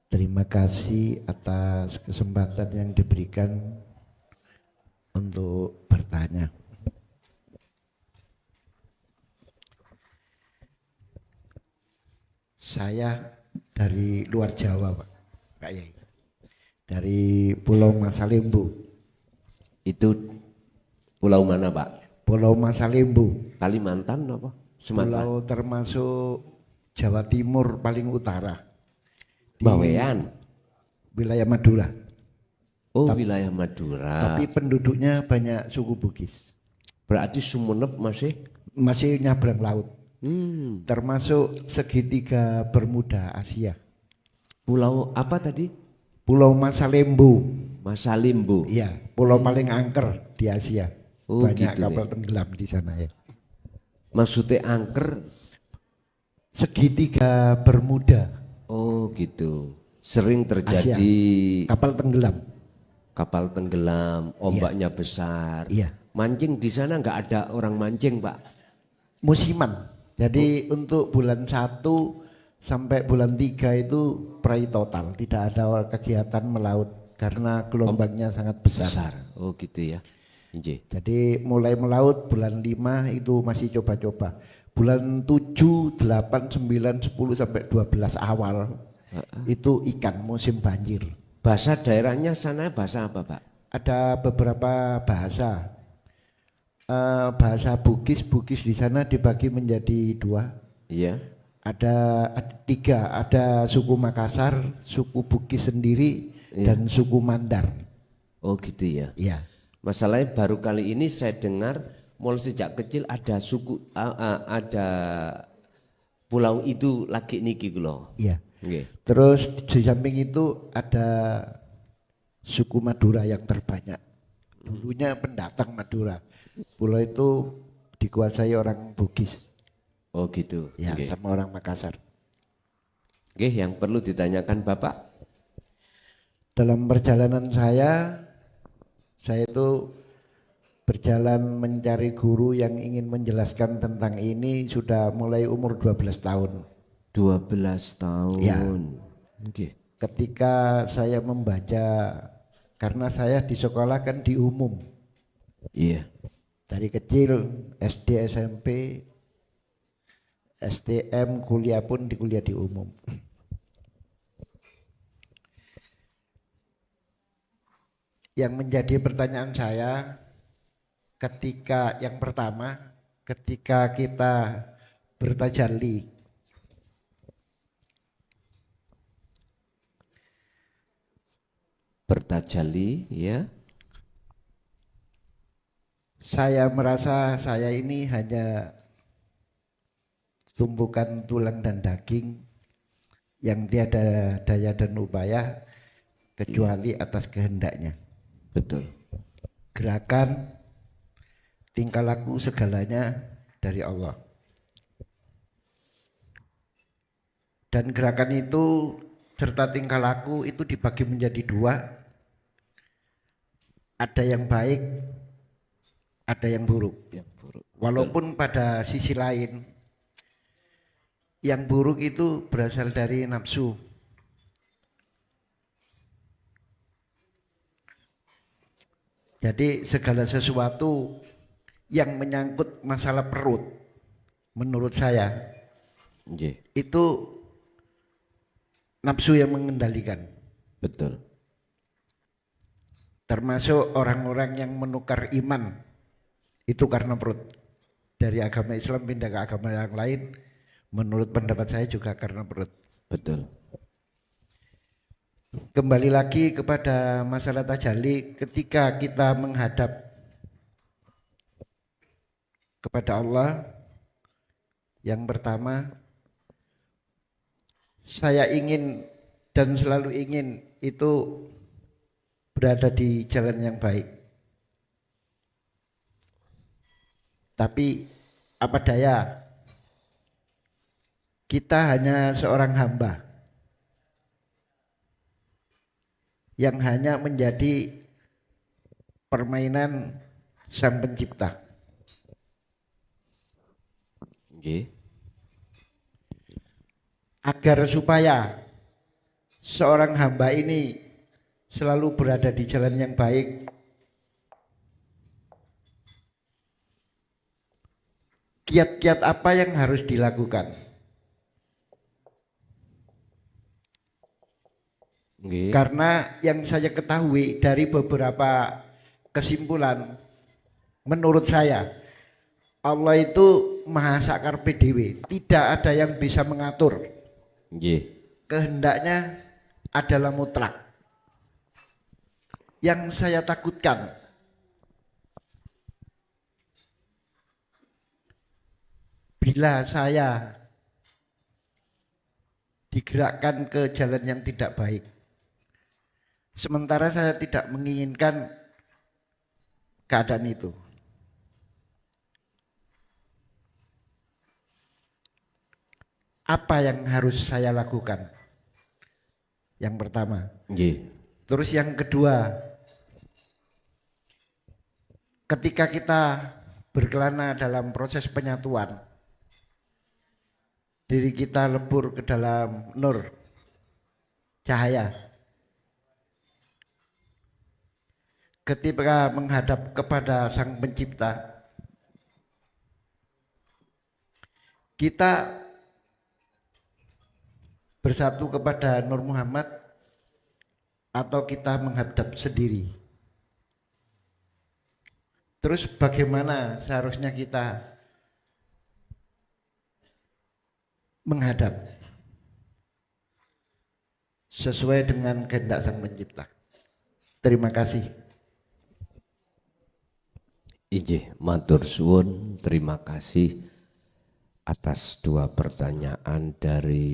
Terima kasih atas kesempatan yang diberikan untuk bertanya. Saya dari luar Jawa, Pak Yai. Dari Pulau Masalimbu. Itu pulau mana, Pak? Pulau Masalimbu. Kalimantan apa? Sumatera? Pulau termasuk Jawa Timur paling utara. Di Bawean. wilayah Madura. Oh, wilayah Madura. Tapi penduduknya banyak suku Bugis. Berarti Sumenep Masih nyabrang laut. Hmm. Termasuk segitiga Bermuda Asia. Pulau apa tadi? Pulau Masalimbu. Masalimbu. Iya, pulau paling angker di Asia. Oh, Banyak gitu kapal ya. tenggelam di sana ya. Maksudnya angker? Segitiga Bermuda. Oh, gitu. Sering terjadi Asia. Kapal tenggelam. kapal tenggelam, ombaknya besar. Iya. Mancing di sana nggak ada orang mancing, Pak? Musiman. Jadi untuk bulan 1 sampai bulan 3 itu prai total. Tidak ada kegiatan melaut karena gelombangnya sangat besar. Oh, gitu ya. Inji. Jadi mulai melaut bulan 5 itu masih coba-coba. Bulan 7, 8, 9, 10 sampai 12 awal itu ikan musim banjir. Bahasa daerahnya sana bahasa apa, Pak? Ada beberapa bahasa. Bahasa Bugis di sana dibagi menjadi 2. Iya. Ada 3, ada suku Makassar, suku Bugis sendiri, dan suku Mandar. Oh, gitu ya. Iya. Masalahnya baru kali ini saya dengar mulai sejak kecil ada ada pulau itu lagi niki loh. Iya. Nggih. Terus di samping itu ada suku Madura yang terbanyak. Dulunya pendatang Madura. Pulau itu dikuasai orang Bugis. Oh, gitu. Ya, sama orang Makassar. Oke, yang perlu ditanyakan Bapak? Dalam perjalanan saya itu berjalan mencari guru yang ingin menjelaskan tentang ini sudah mulai umur 12 tahun. 12 tahun. Ya. Oke. Ketika saya membaca, karena saya di sekolah kan di umum. Iya. Dari kecil SD, SMP, STM, kuliah pun di kuliah di umum. Yang menjadi pertanyaan saya ketika yang pertama, ketika kita bertajalli, ya. Saya merasa saya ini hanya tumpukan tulang dan daging yang tiada daya dan upaya kecuali atas kehendaknya. Betul. Gerakan, tingkah laku segalanya dari Allah. Dan gerakan itu serta tingkah laku itu dibagi menjadi 2. Ada yang baik, ada yang buruk. Walaupun pada sisi lain yang buruk itu berasal dari nafsu. Jadi segala sesuatu yang menyangkut masalah perut, menurut saya itu nafsu yang mengendalikan. Betul. Termasuk orang-orang yang menukar iman itu karena perut. Dari agama Islam pindah ke agama yang lain, menurut pendapat saya juga karena perut. Betul. Kembali lagi kepada masalah tajalli, ketika kita menghadap kepada Allah, yang pertama saya ingin dan selalu ingin itu berada di jalan yang baik. Tapi apa daya, kita hanya seorang hamba yang hanya menjadi permainan Sang Pencipta. Agar supaya seorang hamba ini selalu berada di jalan yang baik, kiat-kiat apa yang harus dilakukan? Nggih. Karena yang saya ketahui dari beberapa kesimpulan, menurut saya Allah itu maha sakar PDW, tidak ada yang bisa mengatur. Nggih. Kehendaknya adalah mutlak. Yang saya takutkan, bila saya digerakkan ke jalan yang tidak baik, sementara saya tidak menginginkan keadaan itu, apa yang harus saya lakukan? Yang pertama. Nggih. Terus yang kedua, ketika kita berkelana dalam proses penyatuan, diri kita lebur ke dalam nur, cahaya. Ketika menghadap kepada Sang Pencipta, kita bersatu kepada Nur Muhammad atau kita menghadap sendiri. Terus bagaimana seharusnya kita menghadap sesuai dengan kehendak Sang Pencipta? Terima kasih. Ijih, matur suwun, terima kasih atas dua pertanyaan dari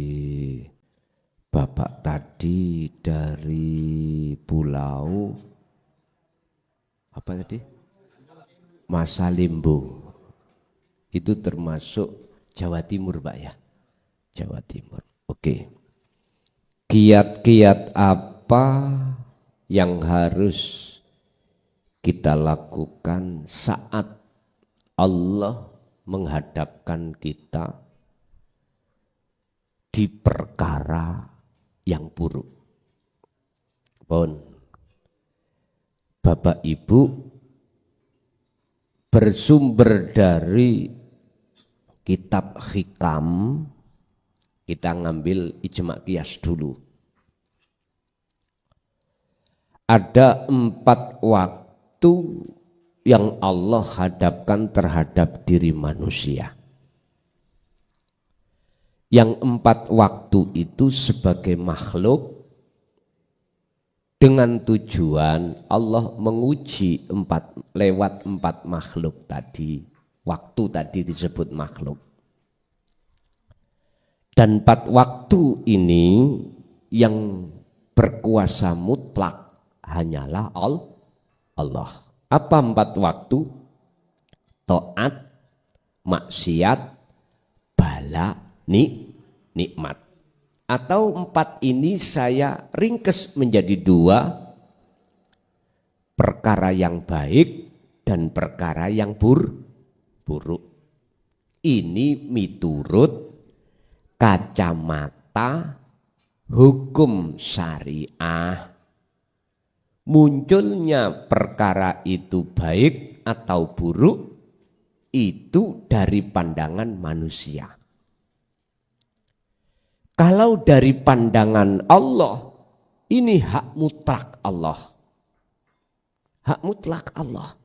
Bapak tadi dari Pulau apa tadi? Masalimbo. Itu termasuk Jawa Timur, Pak ya? Jawa Timur. Oke. Kiat-kiat apa yang harus kita lakukan saat Allah menghadapkan kita di perkara yang buruk? Pun Bapak Ibu, bersumber dari kitab Hikam, kita ngambil ijma' qiyas dulu. Ada 4 waktu yang Allah hadapkan terhadap diri manusia. Yang 4 waktu itu sebagai makhluk dengan tujuan Allah menguji lewat 4 makhluk tadi. Waktu tadi disebut makhluk. Dan 4 waktu ini yang berkuasa mutlak hanyalah Allah. Apa 4 waktu? Taat, maksiat, bala, nikmat. Atau 4 ini saya ringkes menjadi 2, perkara yang baik dan perkara yang buruk. Ini miturut kacamata hukum syariah. Munculnya perkara itu baik atau buruk itu dari pandangan manusia. Kalau dari pandangan Allah, ini hak mutlak Allah. Hak mutlak Allah.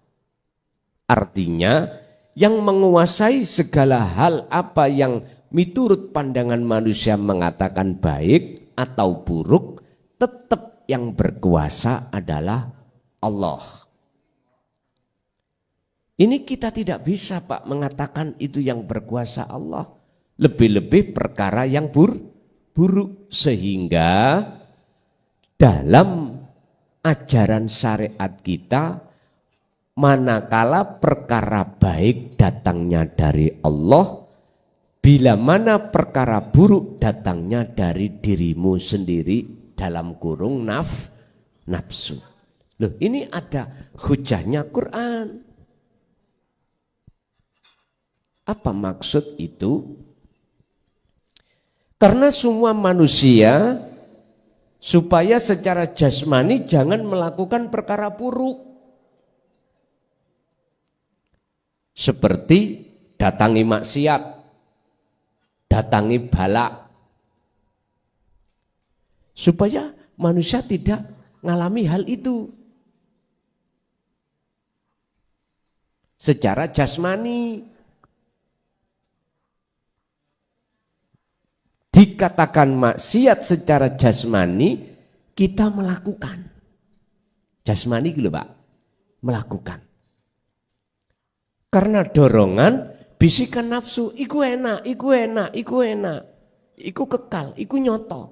Artinya yang menguasai segala hal apa yang miturut pandangan manusia mengatakan baik atau buruk, tetap yang berkuasa adalah Allah. Ini kita tidak bisa, Pak, mengatakan itu yang berkuasa Allah. Lebih-lebih perkara yang buruk. Sehingga dalam ajaran syariat kita, manakala perkara baik datangnya dari Allah, bila mana perkara buruk datangnya dari dirimu sendiri, dalam kurung nafsu. Loh, ini ada hujahnya Quran. Apa maksud itu? Karena semua manusia supaya secara jasmani jangan melakukan perkara buruk. Seperti datangi maksiat, datangi balak. Supaya manusia tidak mengalami hal itu. Secara jasmani. Dikatakan maksiat secara jasmani, kita melakukan. Jasmani gitu Pak, melakukan. Karena dorongan, bisikan nafsu, iku enak, iku enak, iku enak. Iku kekal, iku nyoto.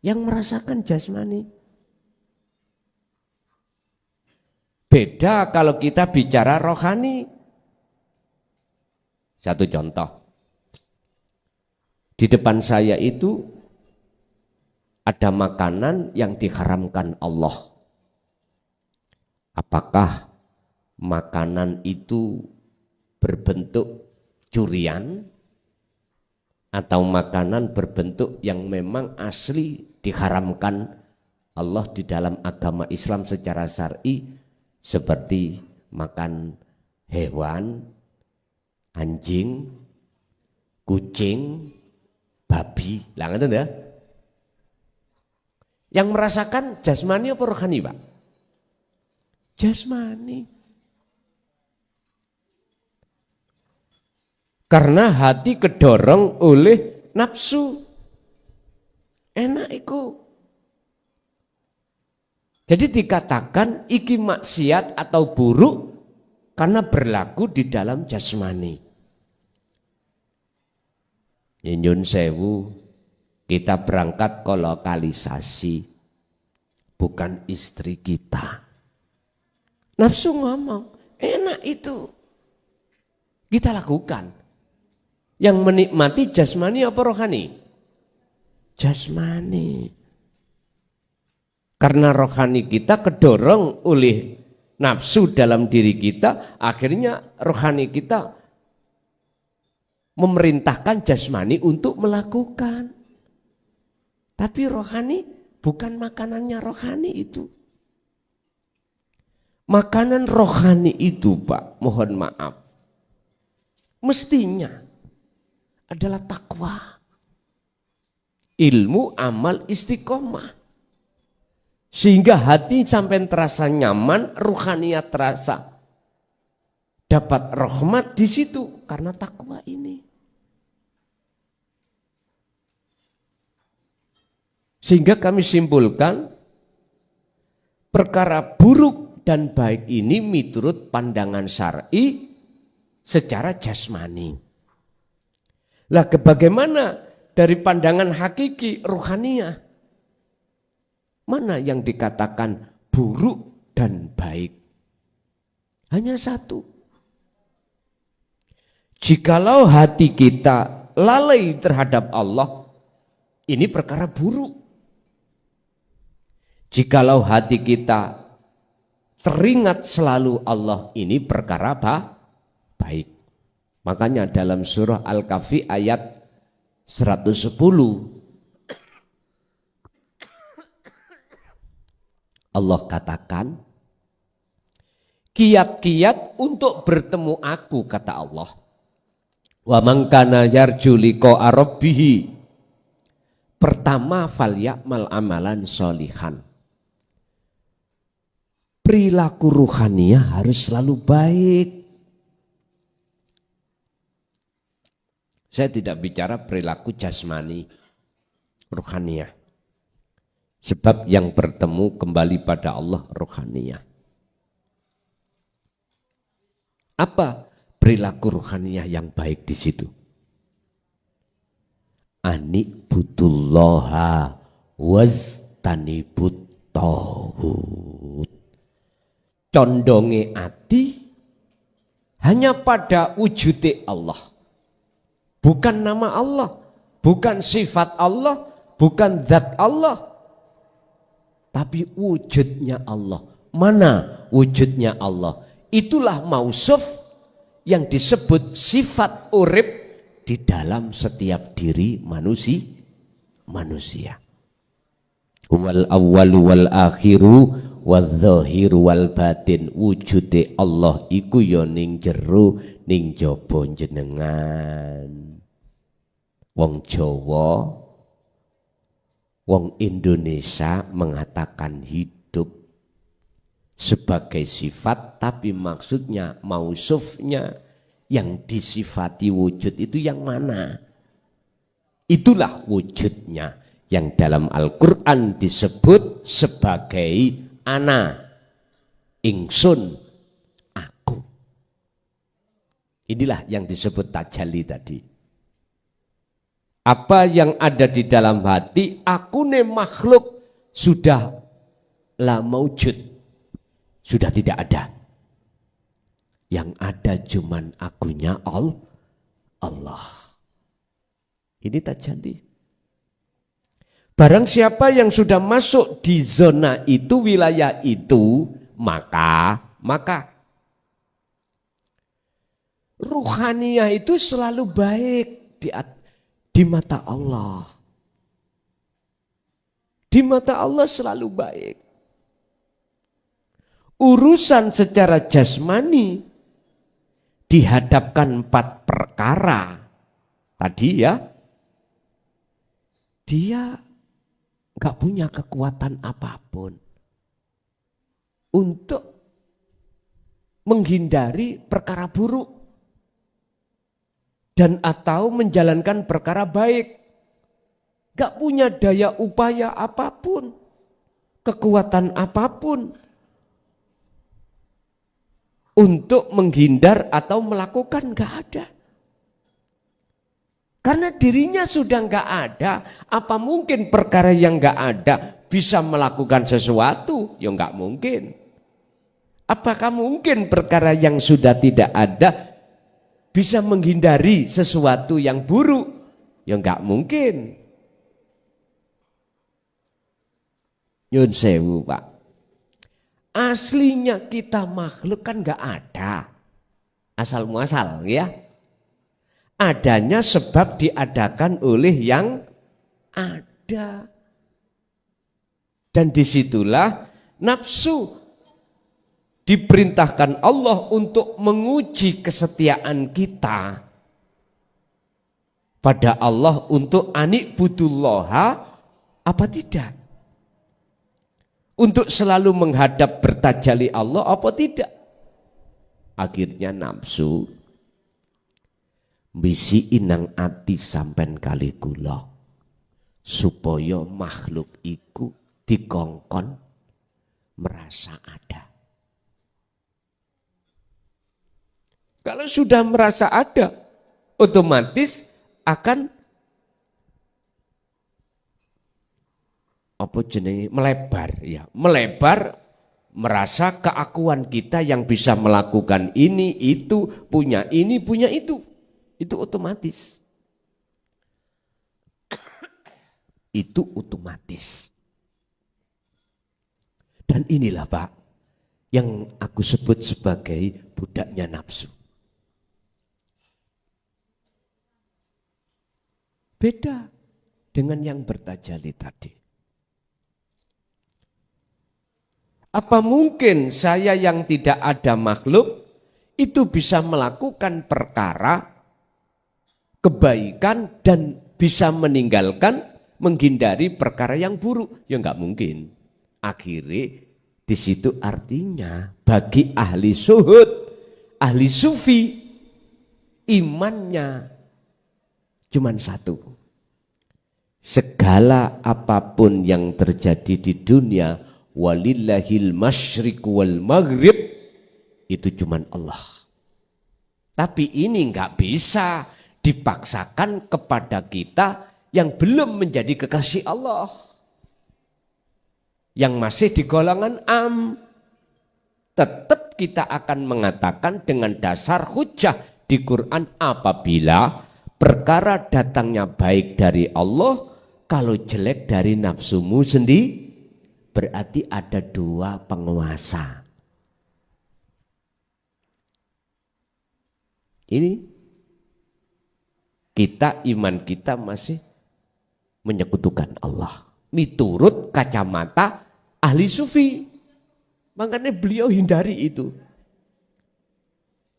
Yang merasakan jasmani. Beda kalau kita bicara rohani. Satu contoh. Di depan saya itu ada makanan yang diharamkan Allah. Apakah makanan itu berbentuk curian atau makanan berbentuk yang memang asli diharamkan Allah di dalam agama Islam secara syar'i, seperti makan hewan, anjing, kucing, babi, lah ngoten ya. Yang merasakan jasmani apa rohani, Pak? Jasmani. Karena hati kedorong oleh nafsu. Enak iku. Jadi dikatakan iki maksiat atau buruk karena berlaku di dalam jasmani. Nyun sewu, kita berangkat ke lokalisasi, bukan istri kita. Nafsu ngomong, enak itu. Kita lakukan. Yang menikmati jasmani apa rohani? Jasmani. Karena rohani kita kedorong oleh nafsu dalam diri kita, akhirnya rohani kita memerintahkan jasmani untuk melakukan. Tapi rohani bukan makanannya rohani itu. Makanan rohani itu, Pak, mohon maaf, mestinya adalah takwa, ilmu, amal, istiqomah. Sehingga hati sampai terasa nyaman, ruhaniyat terasa dapat rahmat di situ karena takwa ini. Sehingga kami simpulkan perkara buruk dan baik ini miturut pandangan syar'i secara jasmani. Lah bagaimana dari pandangan hakiki ruhaniyah? Mana yang dikatakan buruk dan baik? Hanya satu. Jikalau hati kita lalai terhadap Allah, ini perkara buruk. Jikalau hati kita teringat selalu Allah, ini perkara baik. Makanya dalam surah Al-Kahfi ayat 110 Allah katakan, kiat-kiat untuk bertemu aku, kata Allah. Wa man kana yarju liqa'a rabbih. Pertama, falyamal amalan sholihan. Perilaku ruhaniyah harus selalu baik. Saya tidak bicara perilaku jasmani ruhaniyah. Sebab yang bertemu kembali pada Allah ruhaniyah. Apa perilaku ruhaniyah yang baik di situ? Ani'budullaha waztanibut tauhid. Condonge ati hanya pada wujude Allah. Bukan nama Allah, bukan sifat Allah, bukan zat Allah. Tapi wujudnya Allah. Mana wujudnya Allah? Itulah mausuf yang disebut sifat urip di dalam setiap diri manusia. Wal awwalu wal akhiru wadh-dhahiru wal batin. Wujude Allah iku ya ning jero ning jaba jenengan. Wong Jawa, wong Indonesia mengatakan hidup sebagai sifat, tapi maksudnya mausufnya yang disifati wujud itu yang mana? Itulah wujudnya yang dalam Al-Quran disebut sebagai ana, ingsun, aku. Inilah yang disebut tajalli tadi. Apa yang ada di dalam hati, aku nih makhluk sudah la maujud, sudah tidak ada. Yang ada cuman akunya Allah. Ini tajalli. Barang siapa yang sudah masuk di zona itu, wilayah itu, maka ruhaniyah itu selalu baik di mata Allah. Di mata Allah selalu baik. Urusan secara jasmani dihadapkan 4 perkara. Tadi ya, dia nggak punya kekuatan apapun untuk menghindari perkara buruk dan atau menjalankan perkara baik. Nggak punya daya upaya apapun, kekuatan apapun untuk menghindar atau melakukan, nggak ada. Karena dirinya sudah nggak ada, apa mungkin perkara yang nggak ada bisa melakukan sesuatu? Ya nggak mungkin. Apakah mungkin perkara yang sudah tidak ada bisa menghindari sesuatu yang buruk? Ya nggak mungkin. Nyun sewu Pak. Aslinya kita makhluk kan nggak ada. Asal muasal ya. Adanya sebab diadakan oleh yang ada. Dan disitulah nafsu diperintahkan Allah untuk menguji kesetiaan kita pada Allah untuk anikbudullaha apa tidak. Untuk selalu menghadap bertajalli Allah apa tidak. Akhirnya nafsu bisi inang ati sampen kali kula supaya makhluk iku dikongkon merasa ada. Kalau sudah merasa ada, otomatis akan apa jenenge melebar ya, melebar merasa keakuan kita yang bisa melakukan ini itu, punya ini, punya itu. Itu otomatis. Itu otomatis. Dan inilah Pak, yang aku sebut sebagai budaknya nafsu. Beda dengan yang bertajalli tadi. Apa mungkin saya yang tidak ada makhluk itu bisa melakukan perkara kebaikan dan bisa meninggalkan, menghindari perkara yang buruk? Ya enggak mungkin. Akhirnya di situ artinya bagi ahli suhud, ahli sufi, imannya cuman satu. Segala apapun yang terjadi di dunia, walillahil masyriq wal maghrib, itu cuman Allah. Tapi ini enggak bisa dipaksakan kepada kita yang belum menjadi kekasih Allah, yang masih di golongan am. Tetap kita akan mengatakan dengan dasar hujah di Quran, apabila perkara datangnya baik dari Allah, kalau jelek dari nafsumu sendiri, berarti ada 2 penguasa. Ini kita, iman kita masih menyekutukan Allah. Miturut kacamata ahli sufi. Makanya beliau hindari itu.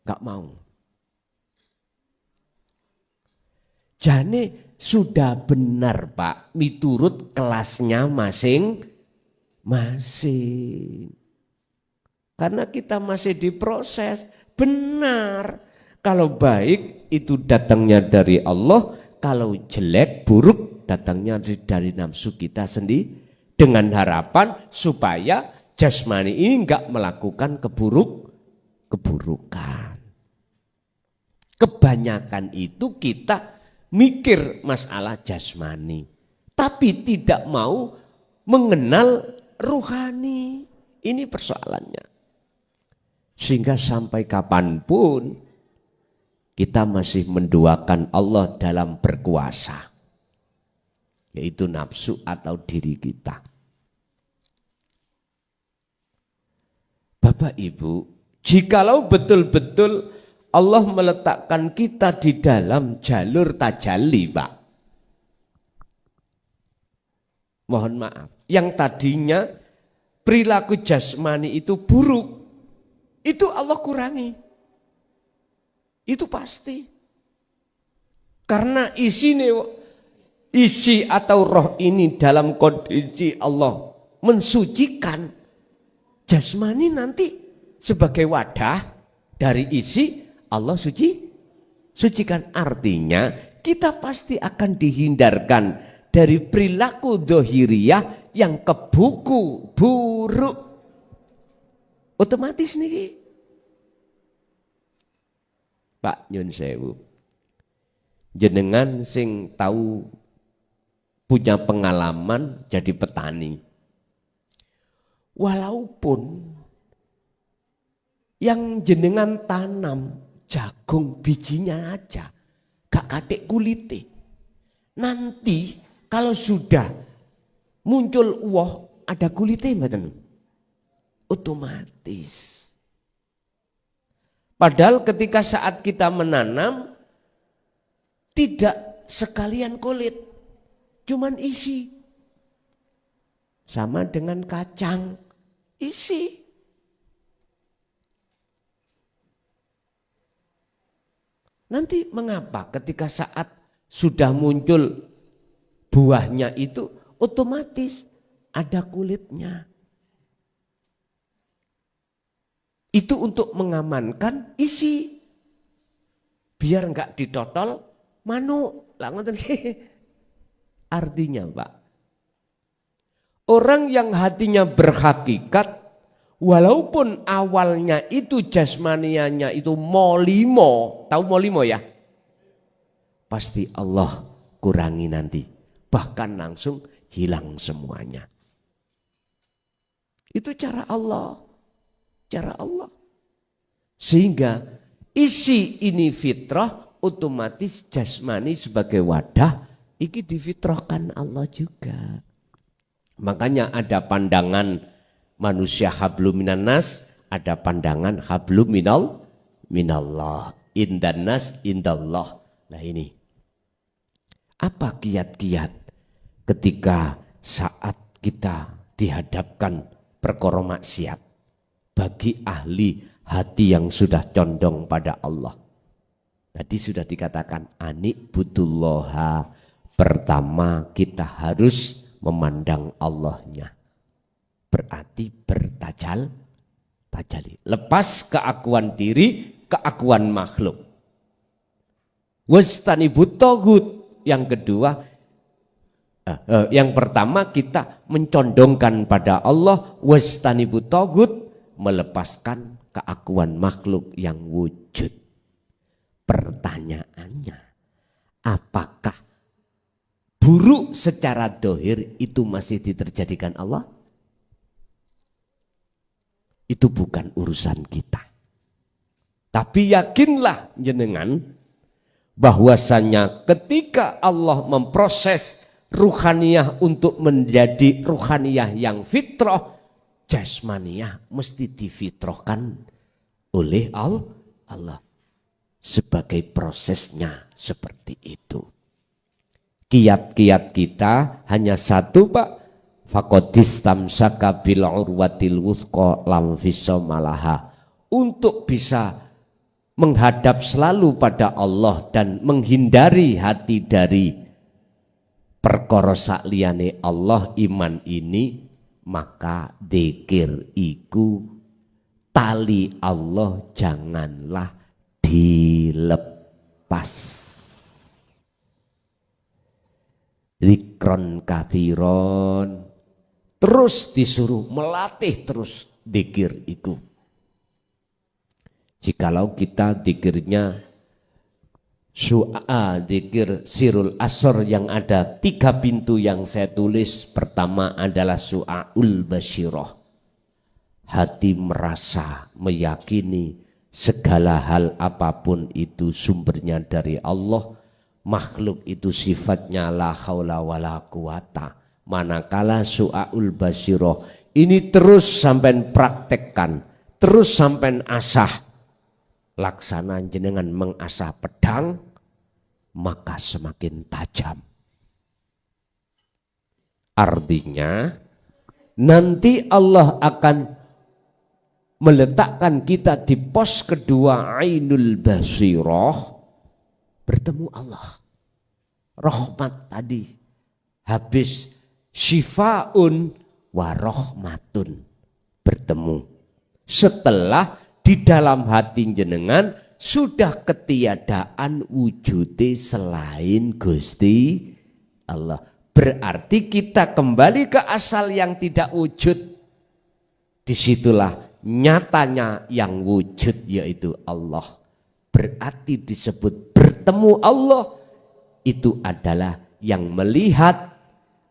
Gak mau. Jane sudah benar Pak, miturut kelasnya masing-masing. Karena kita masih diproses, benar. Kalau baik itu datangnya dari Allah, kalau jelek, buruk datangnya dari nafsu kita sendiri. Dengan harapan supaya jasmani ini enggak melakukan keburukan. Kebanyakan itu kita mikir masalah jasmani, tapi tidak mau mengenal ruhani. Ini persoalannya. Sehingga sampai kapanpun kita masih menduakan Allah dalam berkuasa, yaitu nafsu atau diri kita. Bapak Ibu, jikalau betul-betul Allah meletakkan kita di dalam jalur tajalli, Pak. Mohon maaf, yang tadinya perilaku jasmani itu buruk, itu Allah kurangi. Itu pasti. Karena isi atau roh ini dalam kondisi Allah mensucikan, jasmani nanti sebagai wadah dari isi Allah sucikan. Artinya kita pasti akan dihindarkan dari perilaku dohiriyah yang kebuku, buruk. Otomatis nih Pak Nyun Sewu, jenengan sing tahu punya pengalaman jadi petani. Walaupun yang jenengan tanam jagung bijinya aja, gak katik kulite. Nanti kalau sudah muncul uwoh ada kulite mboten? Otomatis. Padahal ketika saat kita menanam tidak sekalian kulit, cuman isi. Sama dengan kacang, isi. Nanti mengapa ketika saat sudah muncul buahnya itu otomatis ada kulitnya. Itu untuk mengamankan isi. Biar enggak ditotol manuk. Artinya Pak, orang yang hatinya berhakikat, walaupun awalnya itu jasmanianya itu molimo, tahu molimo ya? Pasti Allah kurangi nanti, bahkan langsung hilang semuanya. Itu cara Allah, Sehingga isi ini fitrah, otomatis jasmani sebagai wadah, ini difitrahkan Allah juga. Makanya ada pandangan manusia hablum minan nas, ada pandangan hablum minallah, indan nas indallah. Nah ini, apa kiat-kiat ketika saat kita dihadapkan perkara maksiat bagi ahli hati yang sudah condong pada Allah? Tadi sudah dikatakan anik butullaha, pertama kita harus memandang Allahnya. Berarti tajali. Lepas keakuan diri, keakuan makhluk. Wastanibut togut. Yang kedua, yang pertama kita mencondongkan pada Allah. Wastanibut togut, melepaskan keakuan makhluk yang wujud. Pertanyaannya, apakah buruk secara dohir itu masih diterjadikan Allah? Itu bukan urusan kita. Tapi yakinlah jenengan bahwasanya ketika Allah memproses ruhaniyah untuk menjadi ruhaniyah yang fitrah, jasmaniyah mesti difitrahkan oleh Allah. Sebagai prosesnya seperti itu. Kiat-kiat kita hanya satu, Pak. Faqadis tamsaka bil urwatil wuthqa lam fisomalaha. Untuk bisa menghadap selalu pada Allah dan menghindari hati dari perkara sakliyane Allah iman ini, maka dzikir iku tali Allah janganlah dilepas. Zikron kathiron, terus disuruh melatih terus dzikir itu. Jikalau kita dzikirnya dzikir sirul asr yang ada 3 pintu yang saya tulis. Pertama adalah su'aul basyirah, hati merasa meyakini segala hal apapun itu sumbernya dari Allah. Makhluk itu sifatnya la haula wala quwata. Manakala su'aul basyirah ini terus sampai praktekkan, terus sampai asah. Laksana jenengan mengasah pedang, maka semakin tajam. Artinya nanti Allah akan meletakkan kita di pos kedua ainul basirah, bertemu Allah. Rahmat tadi habis syifaun wa rahmatun, bertemu. Setelah di dalam hati jenengan sudah ketiadaan wujude selain Gusti Allah. Berarti kita kembali ke asal yang tidak wujud. Disitulah nyatanya yang wujud, yaitu Allah. Berarti disebut bertemu Allah. Itu adalah yang melihat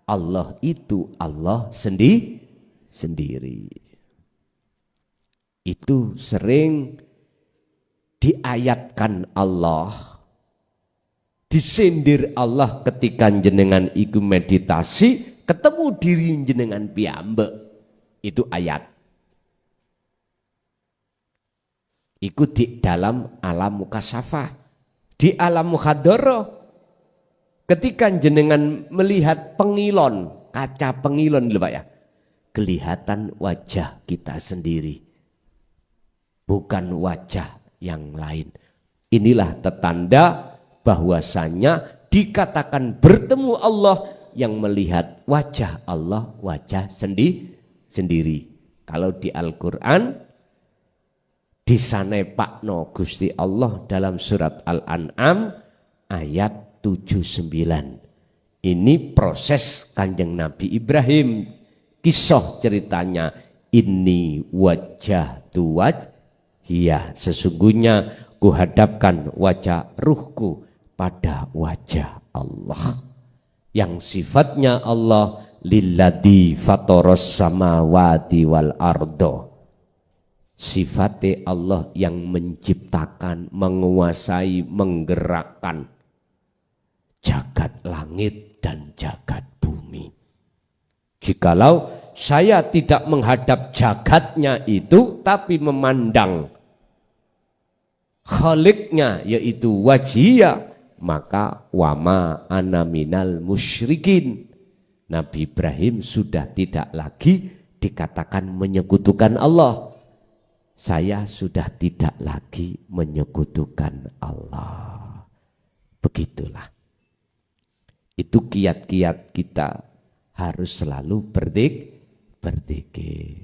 Allah itu Allah sendiri. Itu sering diayatkan Allah, disindir Allah ketika jenengan iku meditasi ketemu diri jenengan piyambak. Itu ayat. Iku di dalam alam mukasyafah. Di alam muhadharah, ketika jenengan melihat pengilon, kaca pengilon lho Pak ya, kelihatan wajah kita sendiri, bukan wajah yang lain. Inilah tetanda bahwasanya dikatakan bertemu Allah yang melihat wajah Allah, wajah sendiri. Kalau di Al-Quran disanepakno Gusti Allah dalam surat Al-An'am ayat 79. Ini proses Kanjeng Nabi Ibrahim. Kisah ceritanya, ini wajah tuwaj, iya sesungguhnya kuhadapkan wajah ruhku pada wajah Allah. Yang sifatnya Allah lilladzi fataras samawati wal ardo. Sifatnya Allah yang menciptakan, menguasai, menggerakkan jagat langit dan jagat bumi. Jikalau saya tidak menghadap jagatnya itu, tapi memandang khaliknya yaitu wajhiyah, maka wama ana minal musyrikin. Nabi Ibrahim sudah tidak lagi dikatakan menyekutukan Allah. Saya sudah tidak lagi menyekutukan Allah. Begitulah. Itu kiat-kiat kita harus selalu berzikir.